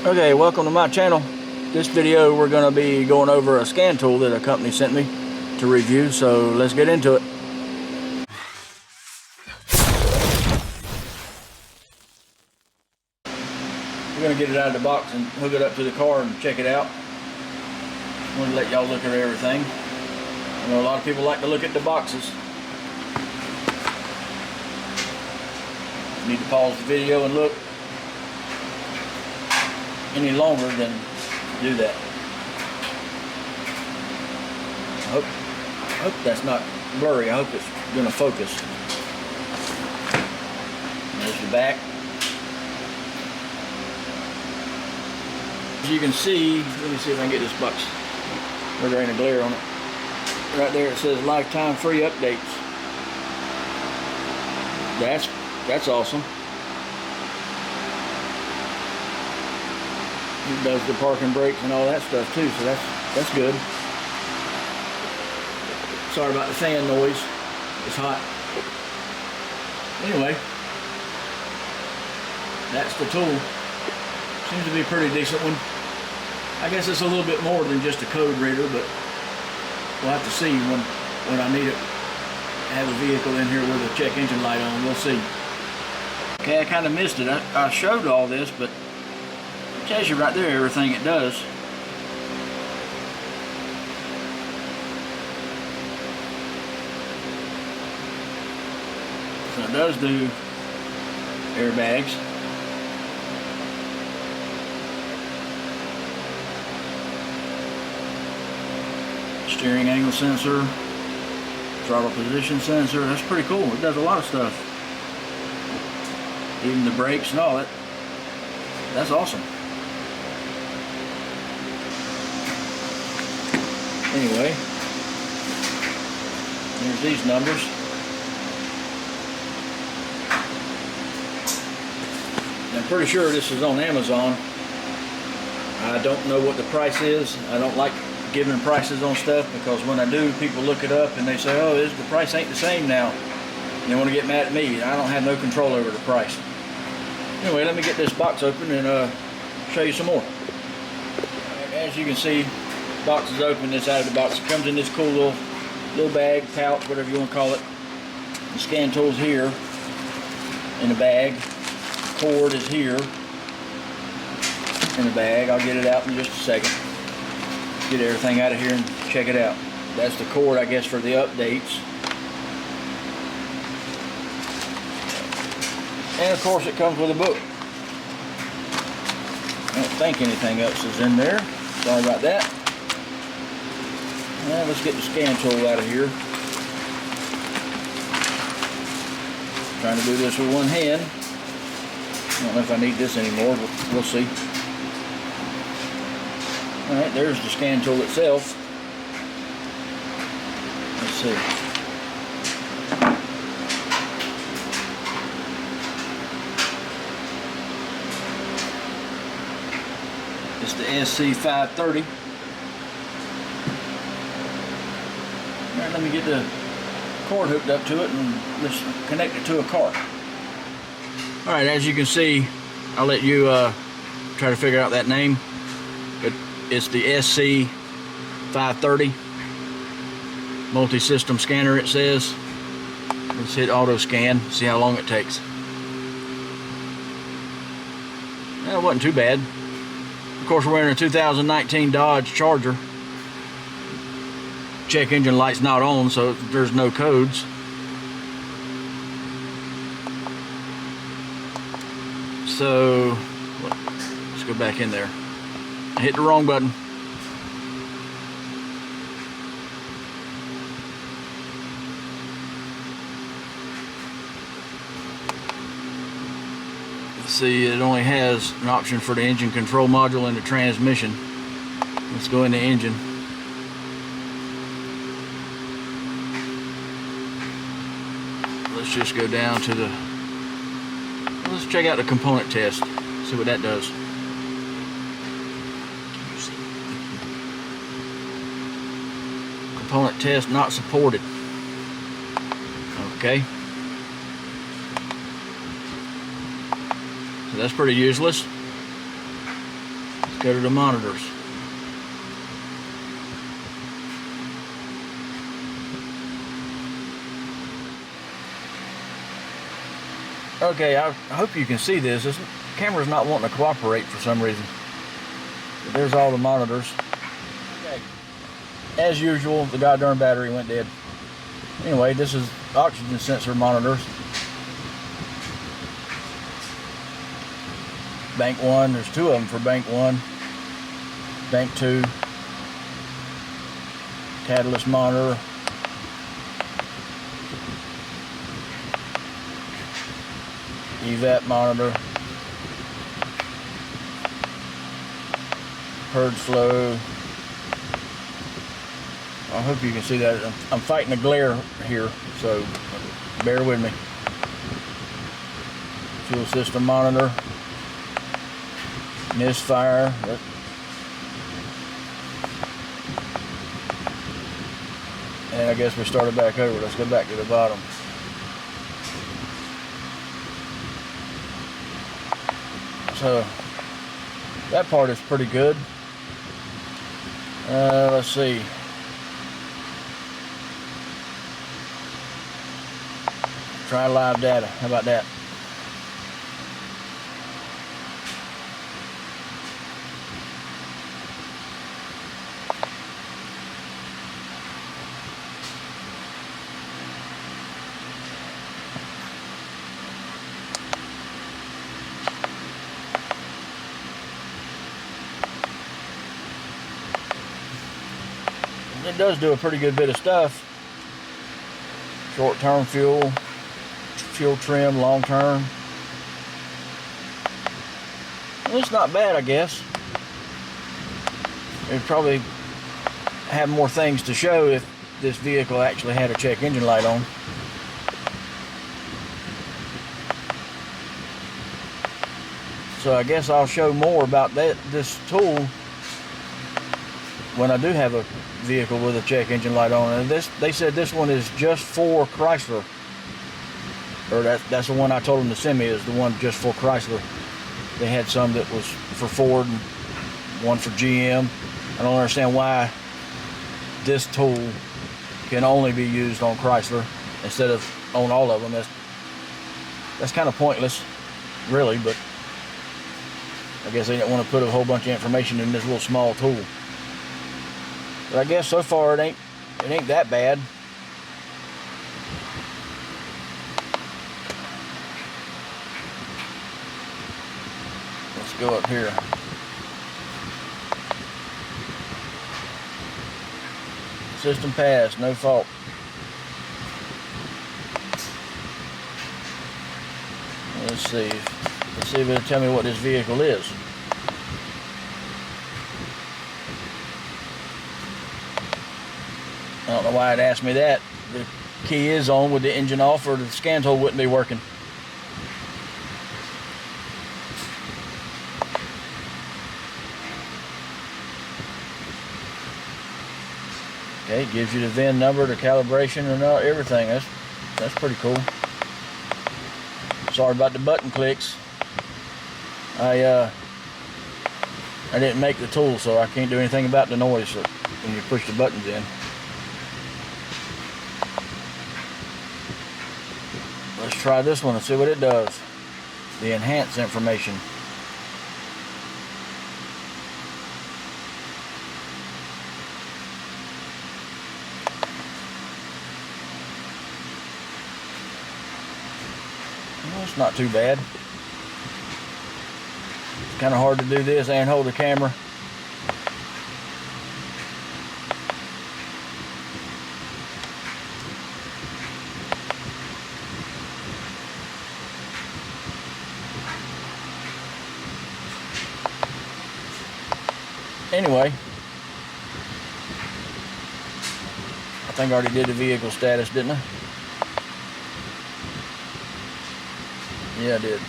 Okay, welcome to my channel. This video we're going to be going over a scan tool that a company sent me to review, so let's get into it. We're going to get it out of the box and hook it up to the car and check it out. I want to let y'all look at everything. I know a lot of people like to look at the boxes. Need to pause the video and look any longer than do that. I hope that's not blurry. I hope it's going to focus. There's the back. As you can see, let me see if I can get this box where there ain't a glare on it. Right there it says lifetime free updates. That's awesome. It does the parking brakes and all that stuff too, so that's good. Sorry about the fan noise. It's hot. Anyway, that's the tool. Seems to be a pretty decent one. I guess it's a little bit more than just a code reader, but we'll have to see when I need it. I have a vehicle in here with a check engine light on. We'll see. Okay, I kind of missed it. I showed all this, but it tells you right there everything it does. So it does do airbags. Steering angle sensor, throttle position sensor. That's pretty cool. It does a lot of stuff. Even the brakes and all that. That's awesome. Anyway, there's these numbers. I'm pretty sure this is on Amazon. I don't know what the price is. I don't like giving prices on stuff because when I do, people look it up and they say, oh, the price ain't the same now. And they want to get mad at me. I don't have no control over the price. Anyway, let me get this box open and show you some more. As you can see, box is open. It's out of the box. It comes in this cool little bag, pouch, whatever you want to call it. The scan tool's here in the bag. The cord is here in the bag. I'll get it out in just a second. Get everything out of here and check it out. That's the cord, I guess, for the updates. And of course it comes with a book. I don't think anything else is in there. Sorry about that. Now let's get the scan tool out of here. Trying to do this with one hand. I don't know if I need this anymore, but we'll see. Alright, there's the scan tool itself. Let's see. It's the SC530. Alright, let me get the cord hooked up to it and let's connect it to a car. Alright, as you can see, I'll let you try to figure out that name. But it's the SC530 multi-system scanner, it says. Let's hit auto scan, see how long it takes. Well, it wasn't too bad. Of course, we're wearing a 2019 Dodge Charger. Check engine light's not on, so there's no codes. So let's go back in there. I hit the wrong button. Let's see, it only has an option for the engine control module and the transmission. Let's go into engine. Let's just go down to the, let's check out the component test, see what that does. Component test not supported. Okay. So that's pretty useless. go to the monitors. Okay, I hope you can see this. This camera's not wanting to cooperate for some reason. But there's all the monitors. Okay. As usual, the goddamn battery went dead. Anyway, this is oxygen sensor monitors. Bank 1, there's 2 of them for bank 1. Bank 2. Catalyst monitor. Evap monitor. Purge flow. I hope you can see that. I'm fighting the glare here, so bear with me. Fuel system monitor. Misfire. And I guess we started back over. Let's go back to the bottom. So that part is pretty good. Let's see. Try live data. How about that? It does do a pretty good bit of stuff. Short-term fuel, fuel trim, long-term. It's not bad, I guess. It'd probably have more things to show if this vehicle actually had a check engine light on. So I guess I'll show more about this tool when I do have a vehicle with a check engine light on. And they said this one is just for Chrysler, or that's the one I told them to send me, is the one just for Chrysler. They had some that was for Ford and one for GM. I don't understand why this tool can only be used on Chrysler instead of on all of them. That's kind of pointless, really, but I guess they didn't want to put a whole bunch of information in this little small tool. But I guess so far it ain't that bad. Let's go up here. System passed, no fault. Let's see if it'll tell me what this vehicle is. I don't know why it asked me that. The key is on with the engine off, or the scan tool wouldn't be working. Okay, it gives you the VIN number, the calibration, and everything. That's pretty cool. Sorry about the button clicks. I didn't make the tool, so I can't do anything about the noise when you push the buttons in. Let's try this one and see what it does. The enhance information. Well, it's not too bad. It's kind of hard to do this and hold the camera. Anyway, I think I already did the vehicle status, didn't I? Yeah, I did.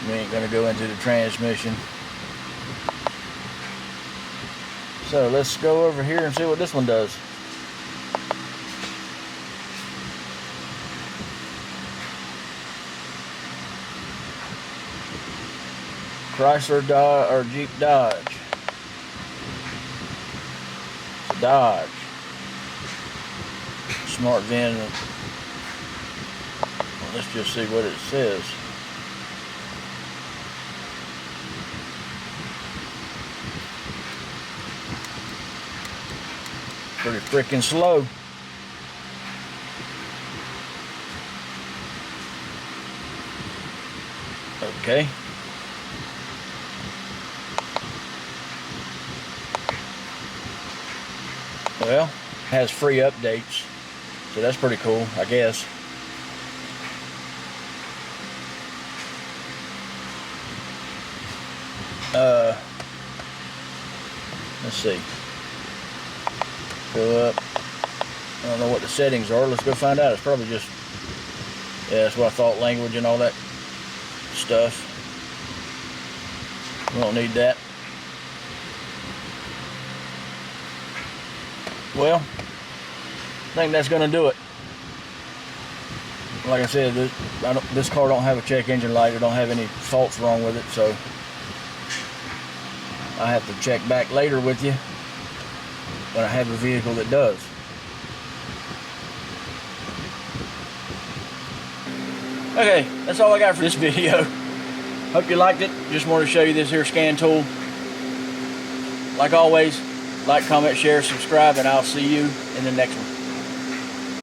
We ain't gonna go into the transmission. So let's go over here and see what this one does. Chrysler Dodge or Jeep Dodge. Dodge. Smart VIN. Well, let's just see what it says. Pretty freaking slow. Okay. Well, has free updates, so that's pretty cool, I guess. Let's see. Go up. I don't know what the settings are. Let's go find out. It's probably just, yeah, that's what I thought, language and all that stuff. We don't need that. Well, I think that's going to do it. Like I said, this car don't have a check engine light. It don't have any faults wrong with it, so I have to check back later with you when I have a vehicle that does. Okay, that's all I got for this video. Hope you liked it. Just wanted to show you this here scan tool. Like always, like, comment, share, subscribe, and I'll see you in the next one.